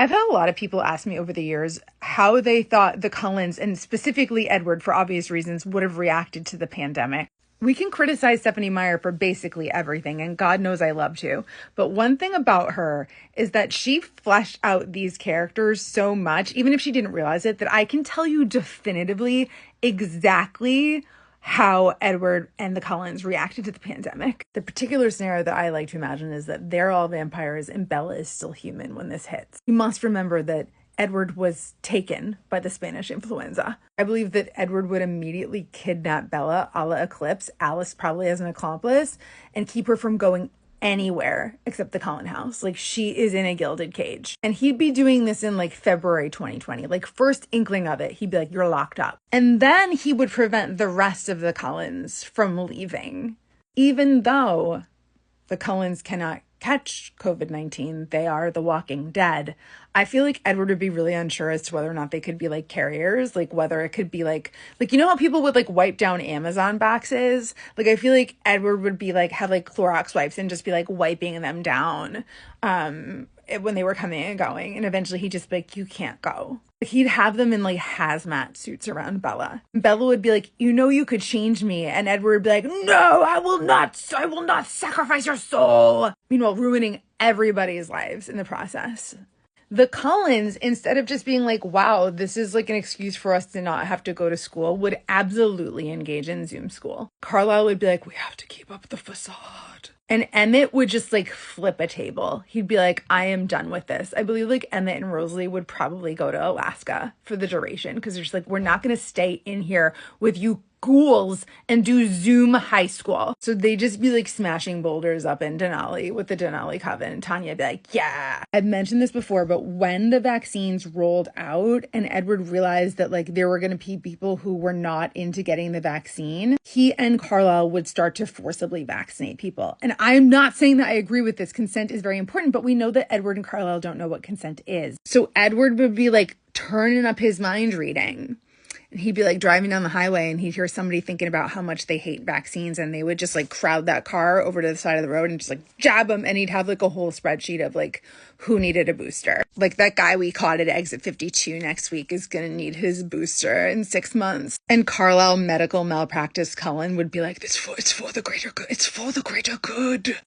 I've had a lot of people ask me over the years how they thought the Cullens, and specifically Edward for obvious reasons, would have reacted to the pandemic. We can criticize Stephenie Meyer for basically everything, and God knows I love to. But one thing about her is that she fleshed out these characters so much, even if she didn't realize it, that I can tell you definitively exactly how Edward and the Cullens reacted to the pandemic. The particular scenario that I like to imagine is that they're all vampires and Bella is still human when this hits. You must remember that Edward was taken by the Spanish influenza. I believe that Edward would immediately kidnap Bella, a la Eclipse, Alice probably as an accomplice, and keep her from going anywhere except the Cullen house. Like, she is in a gilded cage. And he'd be doing this in like February 2020. Like, first inkling of it, he'd be like, you're locked up. And then he would prevent the rest of the Cullens from leaving. Even though the Cullens cannot catch COVID-19, they are the walking dead. I feel like Edward would be really unsure as to whether or not they could be like carriers, like whether it could be like you know how people would like wipe down Amazon boxes? Like, I feel like Edward would be like, have like Clorox wipes and just be like wiping them down when they were coming and going, and eventually he'd just be like, you can't go. Like, he'd have them in like hazmat suits around Bella. Bella would be like, you know, you could change me, and Edward would be like, no, I will not sacrifice your soul, meanwhile ruining everybody's lives in the process. The Cullens, instead of just being like, wow, this is like an excuse for us to not have to go to school, would absolutely engage in Zoom school. Carlisle would be like, we have to keep up the facade. And Emmett would just like flip a table. He'd be like, I am done with this. I believe like Emmett and Rosalie would probably go to Alaska for the duration, because they're just like, we're not going to stay in here with you ghouls and do Zoom high school. So they just be like smashing boulders up in Denali with the Denali Coven. And Tanya would be like, yeah. I've mentioned this before, but when the vaccines rolled out and Edward realized that like there were going to be people who were not into getting the vaccine, he and Carlisle would start to forcibly vaccinate people. And I'm not saying that I agree with this. Consent is very important, but we know that Edward and Carlisle don't know what consent is. So Edward would be like turning up his mind reading. And he'd be like driving down the highway and he'd hear somebody thinking about how much they hate vaccines, and they would just like crowd that car over to the side of the road and just like jab them. And he'd have like a whole spreadsheet of like who needed a booster. Like, that guy we caught at exit 52 next week is going to need his booster in 6 months. And Carlisle medical malpractice Cullen would be like, it's for the greater good. It's for the greater good.